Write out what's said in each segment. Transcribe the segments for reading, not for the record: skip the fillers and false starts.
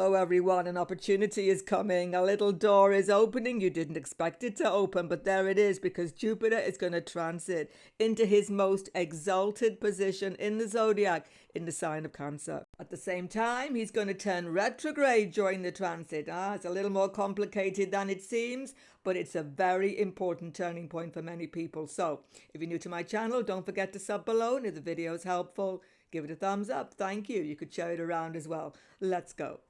Hello everyone, an opportunity is coming. A little door is opening. You didn't expect it to open, but there it is, because Jupiter is going to transit into his most exalted position in the zodiac, in the sign of Cancer. At the same time, he's going to turn retrograde during the transit. It's a little more complicated than it seems, but it's a very important turning point for many people. So if you're new to my channel, don't forget to sub below, and if the video is helpful, give it a thumbs up. Thank you. You could share it around as well. Let's go.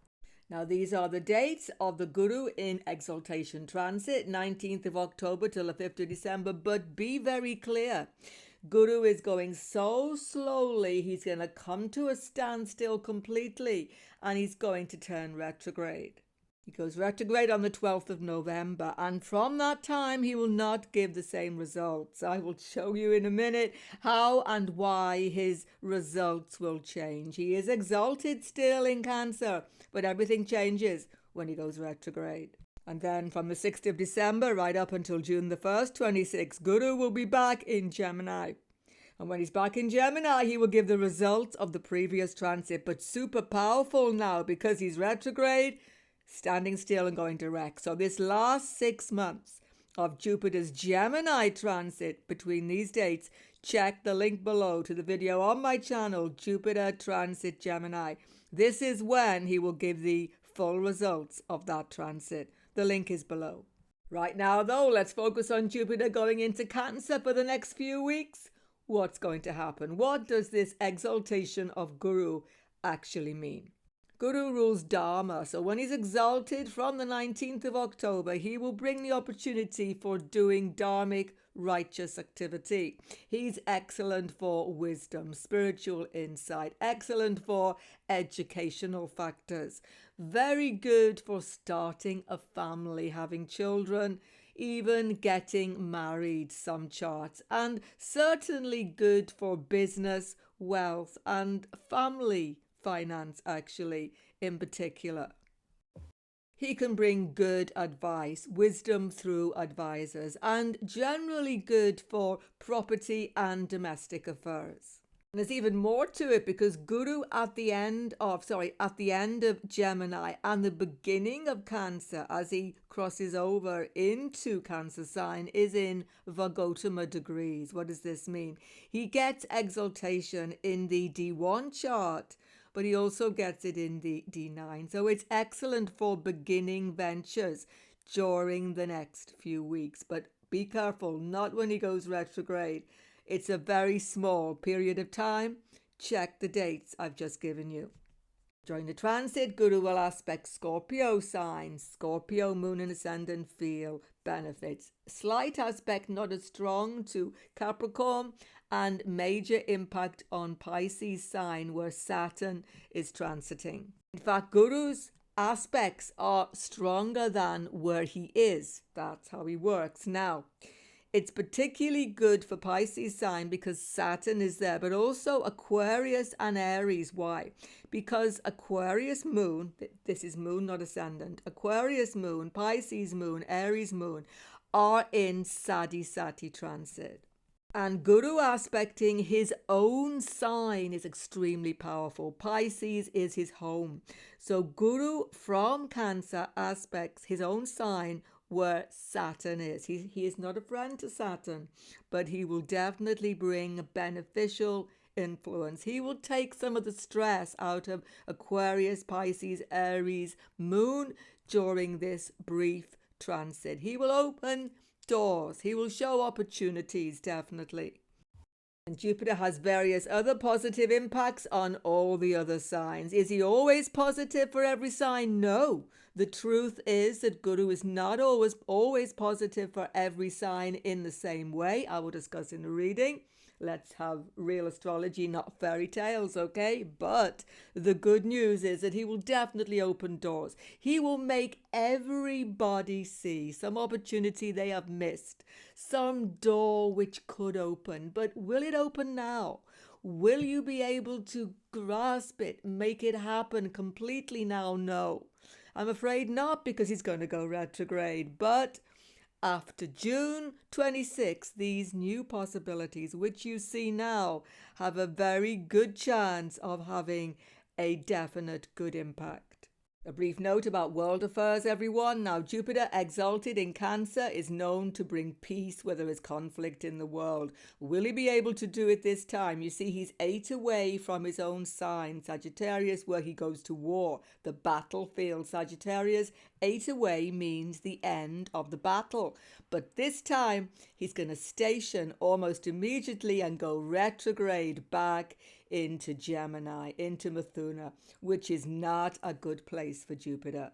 Now, these are the dates of the Guru in exaltation transit, 19th of October till the 5th of December. But be very clear, Guru is going so slowly, he's going to come to a standstill completely, and he's going to turn retrograde. He goes retrograde on the 12th of November, and from that time he will not give the same results. I will show you in a minute how and why his results will change. He is exalted still in Cancer, but everything changes when he goes retrograde. And then from the 6th of December right up until June the 1st, 26, Guru will be back in Gemini. And when he's back in Gemini, he will give the results of the previous transit, but super powerful now because he's retrograde, standing still and going direct. So this last 6 months of Jupiter's Gemini transit between these dates, check the link below to the video on my channel, Jupiter Transit Gemini. This is when he will give the full results of that transit. The link is below. Right now, though, let's focus on Jupiter going into Cancer for the next few weeks. What's going to happen? What does this exaltation of Guru actually mean? Guru rules Dharma, so when he's exalted from the 19th of October, he will bring the opportunity for doing dharmic, righteous activity. He's excellent for wisdom, spiritual insight, excellent for educational factors, very good for starting a family, having children, even getting married, some charts, and certainly good for business, wealth, and family finance, actually, in particular. He can bring good advice, wisdom through advisors, and generally good for property and domestic affairs. And there's even more to it, because Guru at the end of Gemini and the beginning of Cancer, as he crosses over into Cancer sign, is in Vargotama degrees. What does this mean? He gets exaltation in the D1 chart, but he also gets it in the D9. So it's excellent for beginning ventures during the next few weeks. But be careful, not when he goes retrograde. It's a very small period of time. Check the dates I've just given you. During the transit, Guru will aspect Scorpio signs. Scorpio, moon and ascendant feel benefits. Slight aspect, not as strong, to Capricorn, and major impact on Pisces sign, where Saturn is transiting. In fact, Guru's aspects are stronger than where he is. That's how he works. Now, it's particularly good for Pisces sign because Saturn is there, but also Aquarius and Aries. Why? Because Aquarius moon, this is moon, not ascendant, Aquarius moon, Pisces moon, Aries moon are in Sati transit. And Guru aspecting his own sign is extremely powerful. Pisces is his home. So Guru from Cancer aspects his own sign where Saturn is. He is not a friend to Saturn, but he will definitely bring a beneficial influence. He will take some of the stress out of Aquarius, Pisces, Aries, moon during this brief transit. He will open doors. He will show opportunities, definitely. And Jupiter has various other positive impacts on all the other signs. Is he always positive for every sign? No. The truth is that Guru is not always positive for every sign in the same way. I will discuss in the reading. Let's have real astrology, not fairy tales, okay? But the good news is that he will definitely open doors. He will make everybody see some opportunity they have missed, some door which could open. But will it open now? Will you be able to grasp it, make it happen completely now? No. I'm afraid not, because he's going to go retrograde. But after June 26, these new possibilities, which you see now, have a very good chance of having a definite good impact. A brief note about world affairs, everyone. Now, Jupiter exalted in Cancer is known to bring peace where there is conflict in the world. Will he be able to do it this time? You see, he's 8 away from his own sign, Sagittarius, where he goes to war, the battlefield. Sagittarius, 8 away means the end of the battle. But this time, he's going to station almost immediately and go retrograde back into Gemini, into Mithuna, which is not a good place for Jupiter.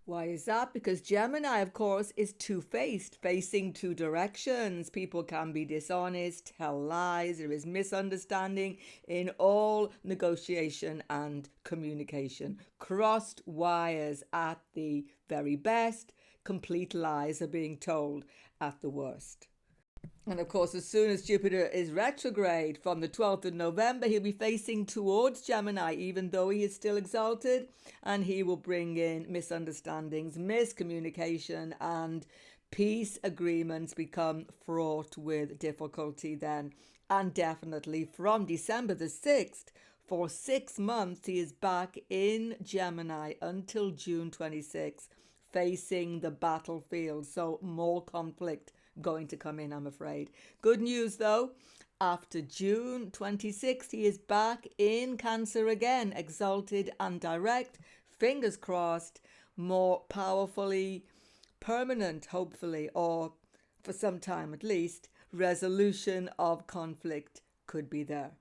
Why is that? Because Gemini, of course, is two-faced, facing two directions. People can be dishonest, tell lies, there is misunderstanding in all negotiation and communication. Crossed wires at the very best, complete lies are being told at the worst. And of course, as soon as Jupiter is retrograde from the 12th of November, he'll be facing towards Gemini, even though he is still exalted, and he will bring in misunderstandings, miscommunication, and peace agreements become fraught with difficulty then. And definitely from December the 6th, for 6 months, he is back in Gemini until June 26th, facing the battlefield. So more conflict going to come in, I'm afraid. Good news though, after June 26th, he is back in Cancer again, exalted and direct, fingers crossed, more powerfully permanent, hopefully, or for some time at least, resolution of conflict could be there.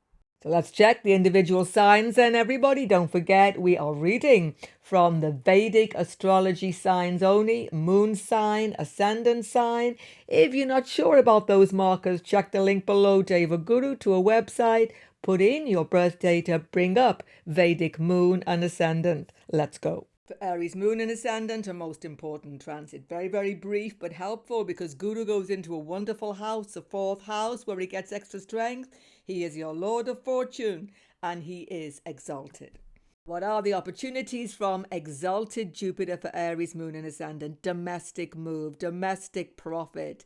So let's check the individual signs then, everybody. Don't forget, we are reading from the Vedic astrology signs only, moon sign, ascendant sign. If you're not sure about those markers, check the link below, Deva Guru, to a website. Put in your birth data, bring up Vedic moon and ascendant. Let's go. For Aries moon and ascendant, a most important transit. Very, very brief but helpful because Guru goes into a wonderful house, a 4th house, where he gets extra strength. He is your Lord of Fortune and he is exalted. What are the opportunities from exalted Jupiter for Aries moon and ascendant? Domestic move, domestic profit,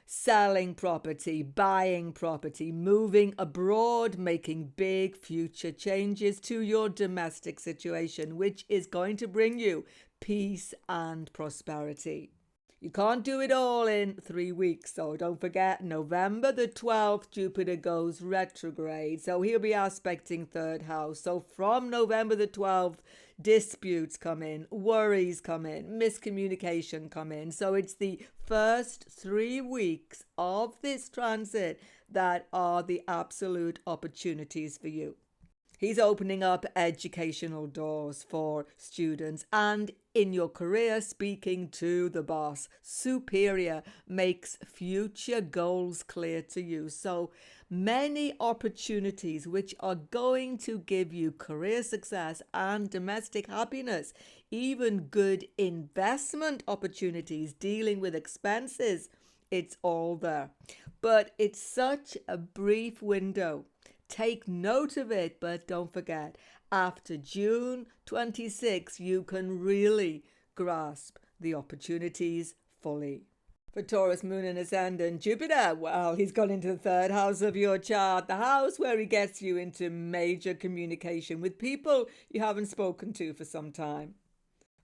selling property, buying property, moving abroad, making big future changes to your domestic situation, which is going to bring you peace and prosperity. You can't do it all in 3 weeks, so don't forget, November the 12th, Jupiter goes retrograde, so he'll be aspecting 3rd house. So from November the 12th, disputes come in, worries come in, miscommunication come in. So it's the first 3 weeks of this transit that are the absolute opportunities for you. He's opening up educational doors for students, and in your career, speaking to the boss. Superior makes future goals clear to you. So many opportunities which are going to give you career success and domestic happiness, even good investment opportunities, dealing with expenses. It's all there. But it's such a brief window. Take note of it, but don't forget, after June 26, you can really grasp the opportunities fully. For Taurus moon and ascendant, Jupiter, well, he's gone into the 3rd house of your chart, the house where he gets you into major communication with people you haven't spoken to for some time.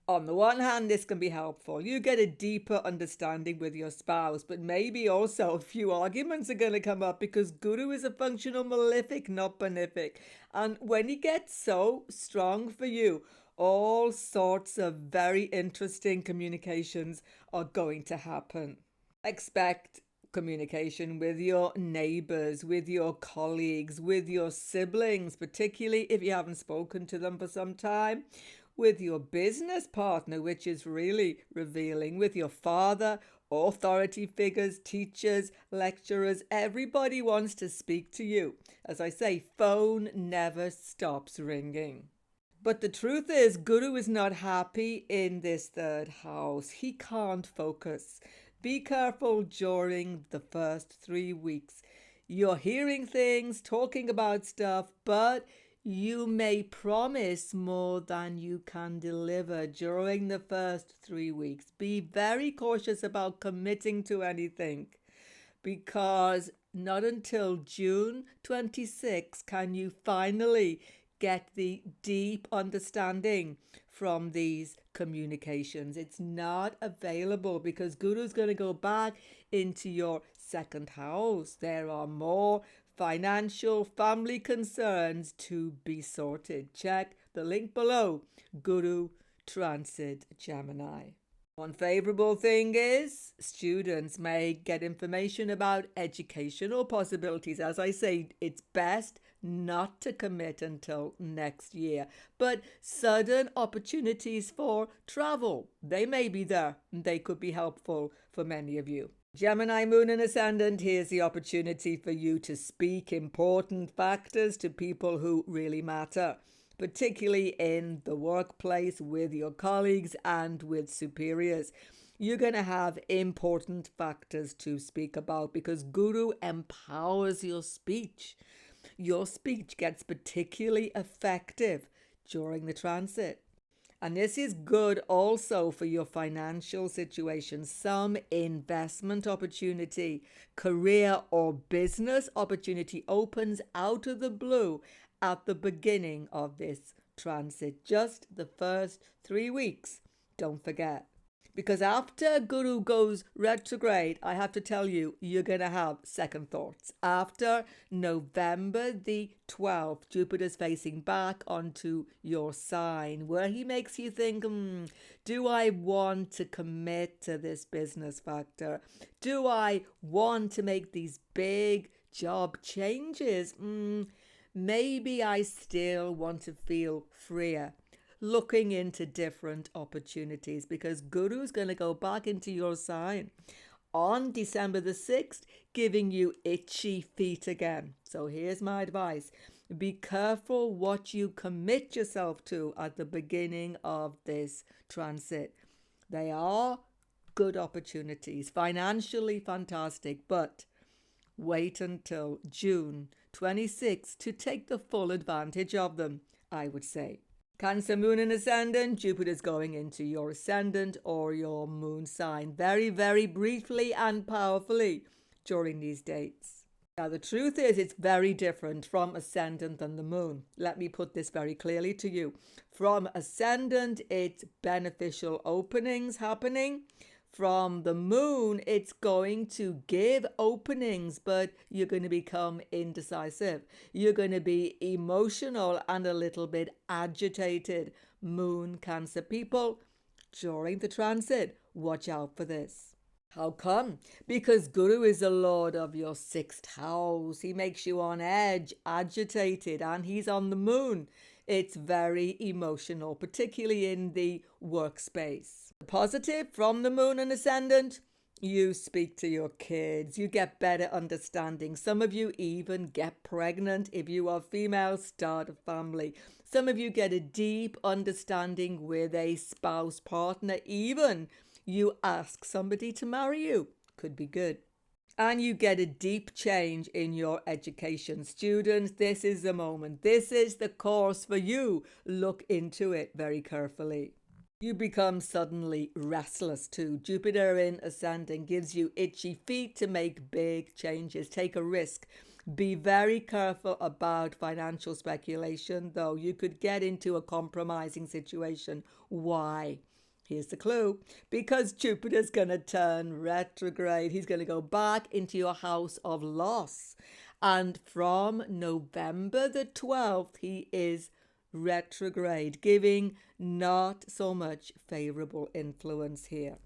On the one hand, this can be helpful. You get a deeper understanding with your spouse, but maybe also a few arguments are going to come up because Guru is a functional malefic, not benefic. And when he gets so strong for you, all sorts of very interesting communications are going to happen. Expect communication with your neighbors, with your colleagues, with your siblings, particularly if you haven't spoken to them for some time, with your business partner, which is really revealing, with your father, authority figures, teachers, lecturers. Everybody wants to speak to you. As I say, phone never stops ringing. But the truth is, Guru is not happy in this 3rd house. He can't focus. Be careful during the first 3 weeks. You're hearing things, talking about stuff, but you may promise more than you can deliver during the first 3 weeks. Be very cautious about committing to anything, because not until June 26 can you finally get the deep understanding from these communications. It's not available because Guru's going to go back into your second house. There are more financial family concerns to be sorted. Check the link below. Guru Transit Gemini. One favorable thing is students may get information about educational possibilities. As I say, it's best not to commit until next year. But sudden opportunities for travel, they may be there. They could be helpful for many of you. Gemini, Moon and Ascendant, here's the opportunity for you to speak important factors to people who really matter, particularly in the workplace with your colleagues and with superiors. You're going to have important factors to speak about because Guru empowers your speech. Your speech gets particularly effective during the transit. And this is good also for your financial situation. Some investment opportunity, career or business opportunity opens out of the blue at the beginning of this transit, just the first 3 weeks. Don't forget. Because after Guru goes retrograde, I have to tell you, you're going to have second thoughts. After November the 12th, Jupiter's facing back onto your sign, where he makes you think, do I want to commit to this business factor? Do I want to make these big job changes? Maybe I still want to feel freer. Looking into different opportunities because Guru's going to go back into your sign on December the 6th, giving you itchy feet again. So here's my advice. Be careful what you commit yourself to at the beginning of this transit. They are good opportunities, financially fantastic, but wait until June 26th to take the full advantage of them, I would say. Cancer, Moon and Ascendant, Jupiter's going into your Ascendant or your Moon sign very, very briefly and powerfully during these dates. Now, the truth is it's very different from Ascendant than the Moon. Let me put this very clearly to you. From Ascendant, it's beneficial openings happening. From the Moon, it's going to give openings, but you're going to become indecisive. You're going to be emotional and a little bit agitated. Moon, Cancer people, during the transit, watch out for this. How come? Because Guru is the Lord of your 6th house. He makes you on edge, agitated, and he's on the Moon. It's very emotional, particularly in the workspace. Positive from the Moon and Ascendant, you speak to your kids, you get better understanding. Some of you even get pregnant. If you are female, start a family. Some of you get a deep understanding with a spouse partner. Even you ask somebody to marry you. Could be good. And you get a deep change in your education. Students, this is the moment. This is the course for you. Look into it very carefully. You become suddenly restless too. Jupiter in Ascendant gives you itchy feet to make big changes. Take a risk. Be very careful about financial speculation, though. You could get into a compromising situation. Why? Here's the clue. Because Jupiter's going to turn retrograde. He's going to go back into your house of loss. And from November the 12th, he is retrograde, giving not so much favorable influence here.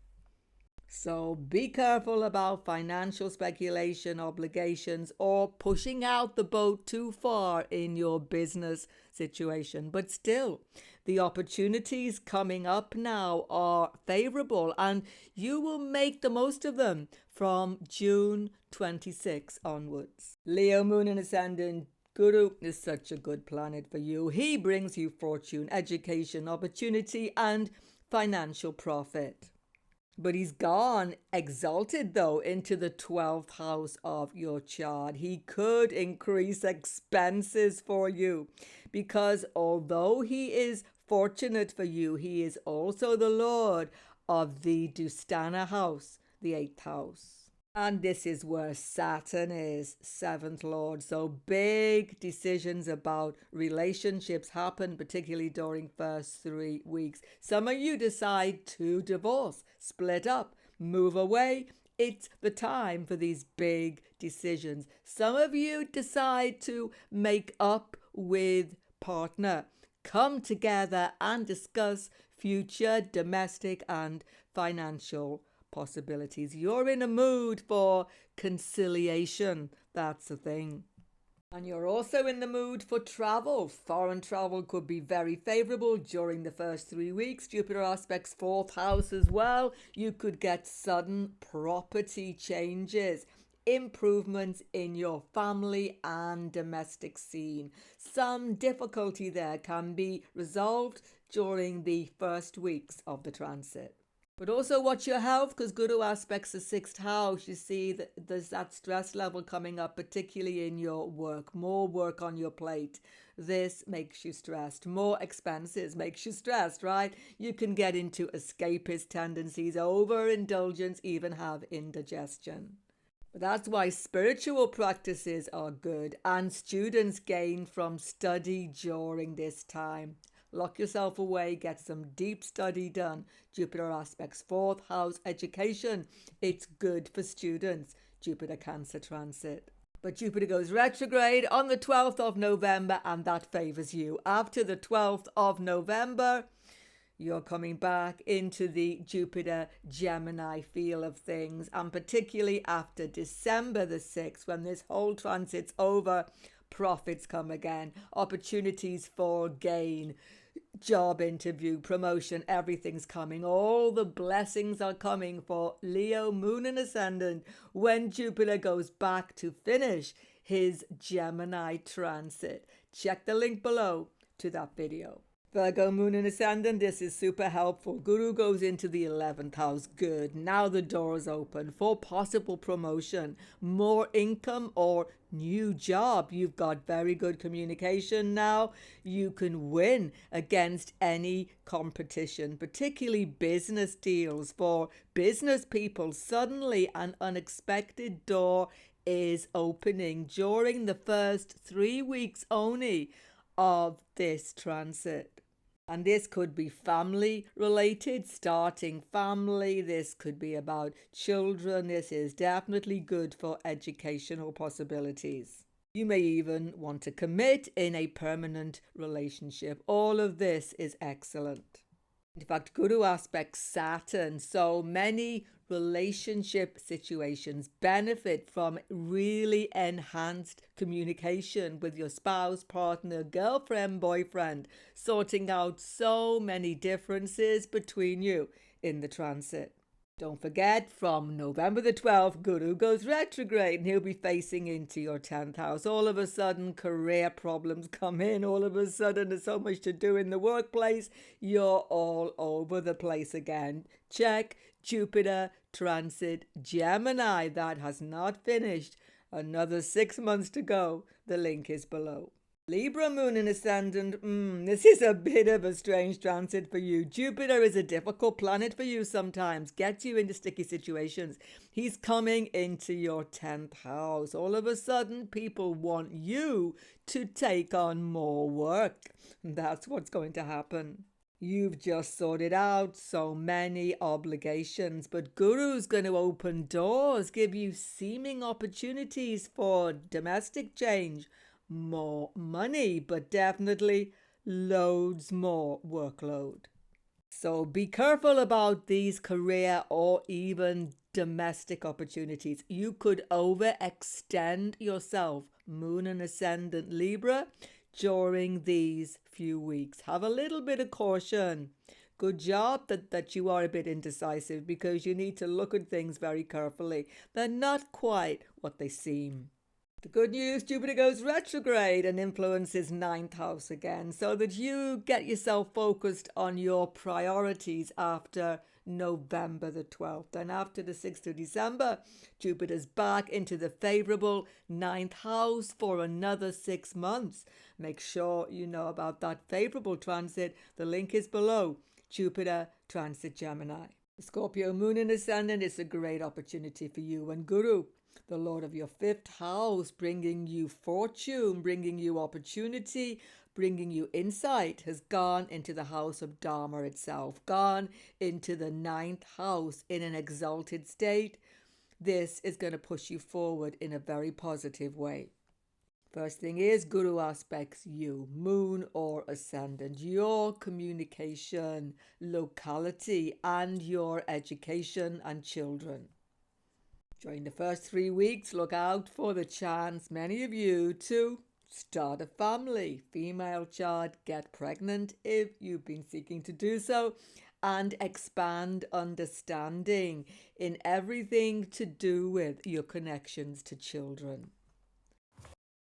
So be careful about financial speculation, obligations, or pushing out the boat too far in your business situation. But still, the opportunities coming up now are favorable and you will make the most of them from June 26 onwards. Leo, Moon and Ascendant, Guru is such a good planet for you. He brings you fortune, education, opportunity, and financial profit. But he's gone exalted, though, into the 12th house of your chart. He could increase expenses for you because although he is fortunate for you, he is also the Lord of the Dustana house, the 8th house. And this is where Saturn is, seventh lord. So big decisions about relationships happen, particularly during first 3 weeks. Some of you decide to divorce, split up, move away. It's the time for these big decisions. Some of you decide to make up with partner, come together and discuss future domestic and financial possibilities. You're in a mood for conciliation. That's the thing. And you're also in the mood for travel. Foreign travel could be very favorable during the first 3 weeks. Jupiter aspects fourth house as well. You could get sudden property changes, improvements in your family and domestic scene. Some difficulty there can be resolved during the first weeks of the transit. But also watch your health, because Guru aspects the sixth house. You see that there's that stress level coming up, particularly in your work. More work on your plate. This makes you stressed. More expenses makes you stressed, right? You can get into escapist tendencies, overindulgence, even have indigestion. But that's why spiritual practices are good, and students gain from study during this time. Lock yourself away, get some deep study done. Jupiter aspects fourth house education. It's good for students. Jupiter Cancer transit. But Jupiter goes retrograde on the 12th of November, and that favors you. After the 12th of November, you're coming back into the Jupiter Gemini feel of things, and particularly after December the 6th, when this whole transit's over, profits come again, opportunities for gain, job interview, promotion, everything's coming. All the blessings are coming for Leo, moon and ascendant when Jupiter goes back to finish his Gemini transit. Check the link below to that video. Virgo, moon and ascendant, this is super helpful. Guru goes into the 11th house. Good. Now the doors open for possible promotion, more income, or new job. You've got very good communication now. You can win against any competition, particularly business deals for business people. Suddenly an unexpected door is opening during the first 3 weeks only of this transit. And this could be family related, starting family. This could be about children. This is definitely good for educational possibilities. You may even want to commit in a permanent relationship. All of this is excellent. In fact, Guru aspects Saturn, so many relationship situations benefit from really enhanced communication with your spouse, partner, girlfriend, boyfriend, sorting out so many differences between you in the transit. Don't forget, from November the 12th, Guru goes retrograde and he'll be facing into your 10th house. All of a sudden, career problems come in. All of a sudden, there's so much to do in the workplace. You're all over the place again. Check Jupiter transit Gemini. That has not finished. Another 6 months to go. The link is below. Libra, moon and ascendant, this is a bit of a strange transit for you. Jupiter is a difficult planet for you sometimes, gets you into sticky situations. He's coming into your 10th house. All of a sudden, people want you to take on more work. That's what's going to happen. You've just sorted out so many obligations, but Guru's going to open doors, give you seeming opportunities for domestic change. More money, but definitely loads more workload. So be careful about these career or even domestic opportunities. You could overextend yourself, moon and ascendant Libra, during these few weeks. Have a little bit of caution. Good job that you are a bit indecisive, because you need to look at things very carefully. They're not quite what they seem. The good news, Jupiter goes retrograde and influences 9th house again, so that you get yourself focused on your priorities after November the 12th. And after the 6th of December, Jupiter's back into the favorable 9th house for another 6 months. Make sure you know about that favorable transit. The link is below. Jupiter transit Gemini. Scorpio moon and ascendant is a great opportunity for you and Guru, the Lord of your 5th house, bringing you fortune, bringing you opportunity, bringing you insight, has gone into the house of Dharma itself, gone into the 9th house in an exalted state. This is going to push you forward in a very positive way. First thing is, Guru aspects you, moon or ascendant, your communication, locality, and your education and children. During the first 3 weeks, look out for the chance, many of you, to start a family, female child, get pregnant if you've been seeking to do so, and expand understanding in everything to do with your connections to children.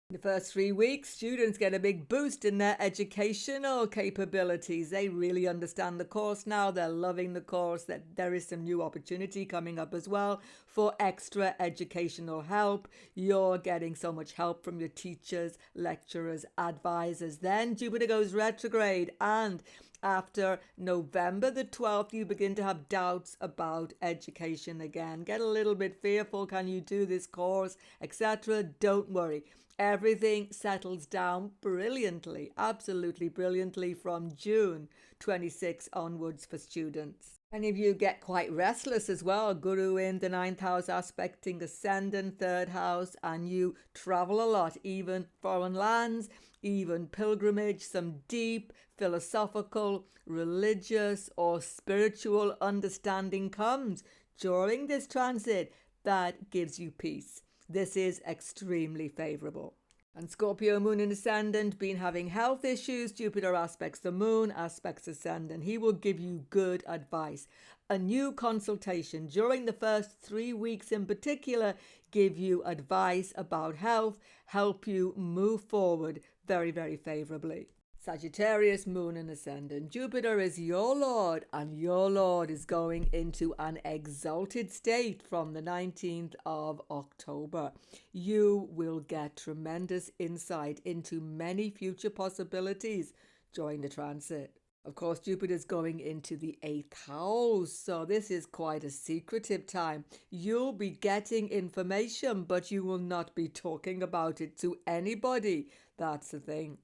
In the first 3 weeks, students get a big boost in their educational capabilities. They really understand the course now. They're loving the course. That there is some new opportunity coming up as well for extra educational help. You're getting so much help from your teachers, lecturers, advisors. Then Jupiter goes retrograde, and after November the 12th, you begin to have doubts about education again. Get a little bit fearful. Can you do this course, etc.? Don't worry. Everything settles down brilliantly, absolutely brilliantly from June 26 onwards for students. Many of you get quite restless as well. Guru in the 9th house aspecting ascendant, 3rd house, and you travel a lot, even foreign lands, even pilgrimage, some deep philosophical, religious, or spiritual understanding comes during this transit that gives you peace. This is extremely favorable. And Scorpio moon and ascendant been having health issues. Jupiter aspects the moon, aspects ascendant. He will give you good advice. A new consultation during the first 3 weeks in particular give you advice about health, help you move forward very, very favorably. Sagittarius moon and ascendant. Jupiter is your Lord, and your Lord is going into an exalted state from the 19th of October. You will get tremendous insight into many future possibilities during the transit. Of course, Jupiter is going into the 8th house, so this is quite a secretive time. You'll be getting information, but you will not be talking about it to anybody. That's the thing.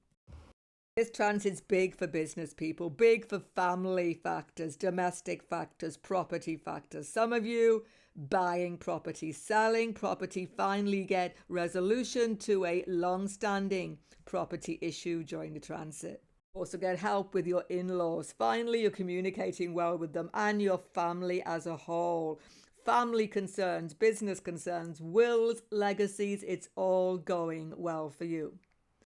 This transit's big for business people, big for family factors, domestic factors, property factors. Some of you buying property, selling property, finally get resolution to a long-standing property issue during the transit. Also get help with your in-laws. Finally, you're communicating well with them and your family as a whole. Family concerns, business concerns, wills, legacies, it's all going well for you.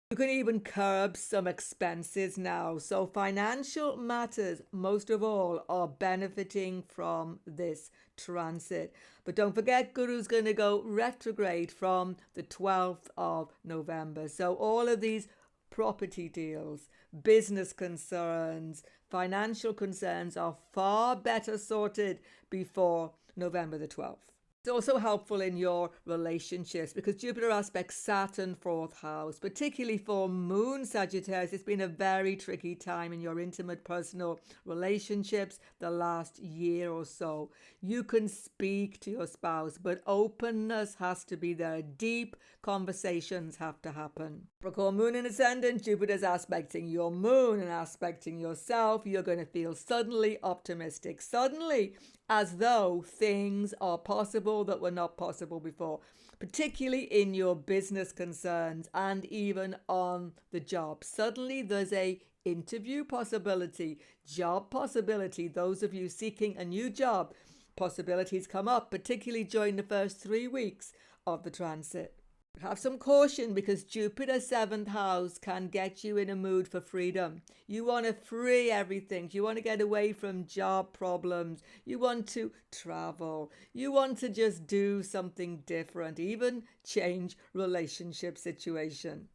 You can even curb some expenses now. So financial matters, most of all, are benefiting from this transit. But don't forget, Guru's going to go retrograde from the 12th of November. So all of these property deals, business concerns, financial concerns are far better sorted before November the 12th. It's also helpful in your relationships because Jupiter aspects Saturn, 4th house, particularly for Moon Sagittarius. It's been a very tricky time in your intimate personal relationships the last year or so. You can speak to your spouse, but openness has to be there. Deep conversations have to happen. Capricorn Moon and Ascendant, Jupiter's aspecting your Moon and aspecting yourself. You're going to feel suddenly optimistic, suddenly as though things are possible that were not possible before, particularly in your business concerns and even on the job. Suddenly there's a interview possibility, job possibility. Those of you seeking a new job, possibilities come up, particularly during the first 3 weeks of the transit. Have some caution because Jupiter 7th house can get you in a mood for freedom. You want to free everything. You want to get away from job problems. You want to travel. You want to just do something different, even change relationship situation.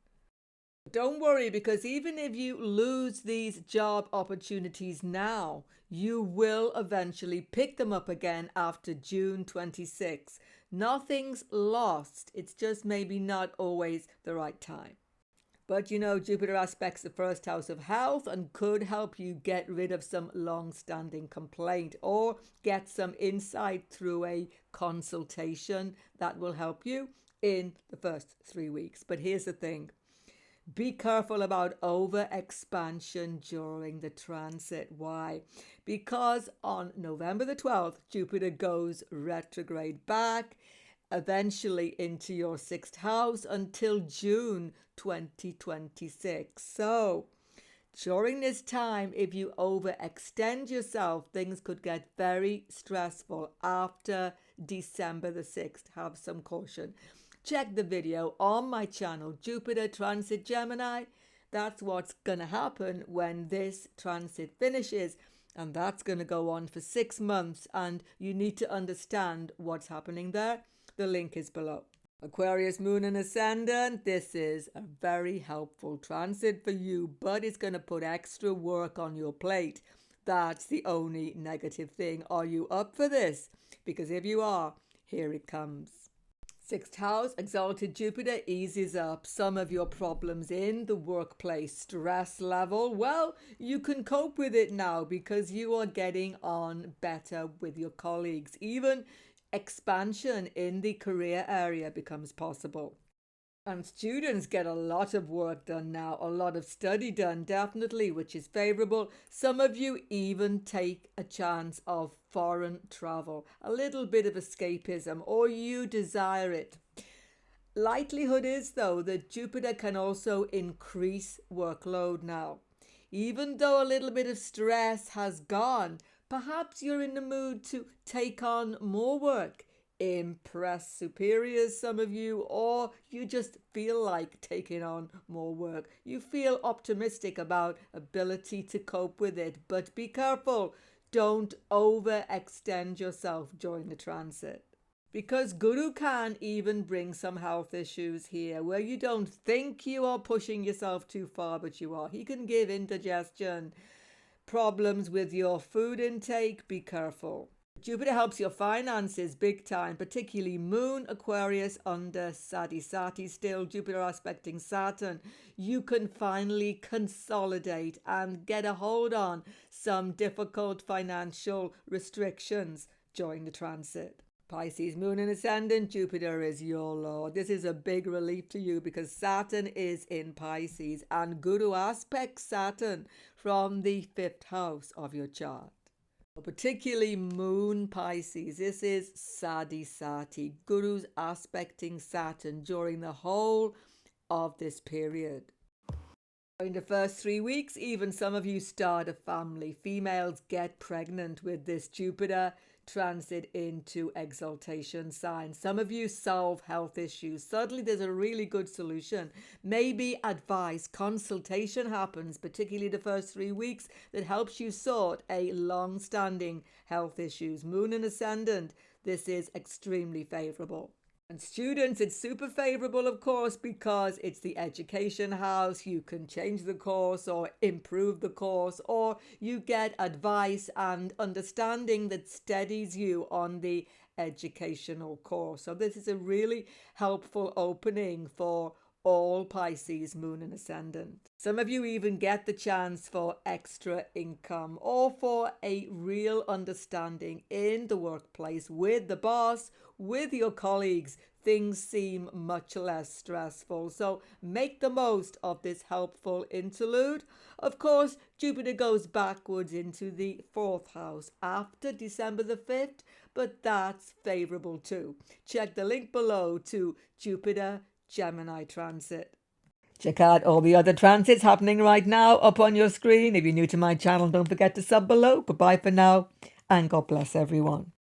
Don't worry, because even if you lose these job opportunities now, you will eventually pick them up again after June 26. Nothing's lost. It's just maybe not always the right time. But you know, Jupiter aspects the first house of health and could help you get rid of some long-standing complaint or get some insight through a consultation that will help you in the first 3 weeks. But here's the thing. Be careful about over expansion during the transit. Why? Because on November the 12th, Jupiter goes retrograde back, eventually into your 6th house until June 2026. So during this time, if you overextend yourself, things could get very stressful after December the 6th. Have some caution. Check the video on my channel, Jupiter Transit Gemini. That's what's going to happen when this transit finishes. And that's going to go on for 6 months. And you need to understand what's happening there. The link is below. Aquarius, Moon and Ascendant. This is a very helpful transit for you, but it's going to put extra work on your plate. That's the only negative thing. Are you up for this? Because if you are, here it comes. 6th house, exalted Jupiter eases up some of your problems in the workplace stress level. Well, you can cope with it now because you are getting on better with your colleagues. Even expansion in the career area becomes possible. And students get a lot of work done now, a lot of study done, definitely, which is favorable. Some of you even take a chance of foreign travel, a little bit of escapism, or you desire it. Likelihood is, though, that Jupiter can also increase workload now. Even though a little bit of stress has gone, perhaps you're in the mood to take on more work. Impress superiors, some of you, or you just feel like taking on more work. You feel optimistic about ability to cope with it, but be careful. Don't overextend yourself during the transit. Because Guru can even bring some health issues here where you don't think you are pushing yourself too far, but you are. He can give indigestion, problems with your food intake. Be careful. Jupiter helps your finances big time, particularly Moon, Aquarius under Sati still, Jupiter aspecting Saturn. You can finally consolidate and get a hold on some difficult financial restrictions during the transit. Pisces, Moon and Ascendant, Jupiter is your lord. This is a big relief to you because Saturn is in Pisces and Guru aspects Saturn from the 5th house of your chart. Particularly Moon Pisces, this is Sati, Guru's aspecting Saturn during the whole of this period. In the first 3 weeks, even some of you start a family. Females get pregnant with this Jupiter transit into exaltation sign. Some of you solve health issues. Suddenly there's a really good solution. Maybe advice, consultation happens, particularly the first 3 weeks, that helps you sort a long-standing health issues. Moon and Ascendant, this is extremely favorable. And students, it's super favorable, of course, because it's the education house. You can change the course or improve the course, or you get advice and understanding that steadies you on the educational course. So this is a really helpful opening for all Pisces, Moon and Ascendant. Some of you even get the chance for extra income or for a real understanding in the workplace with the boss, with your colleagues. Things seem much less stressful. So make the most of this helpful interlude. Of course, Jupiter goes backwards into the 4th house after December the 5th, but that's favorable too. Check the link below to Jupiter Gemini transit. Check out all the other transits happening right now up on your screen. If you're new to my channel, don't forget to sub below. Goodbye for now, and God bless everyone.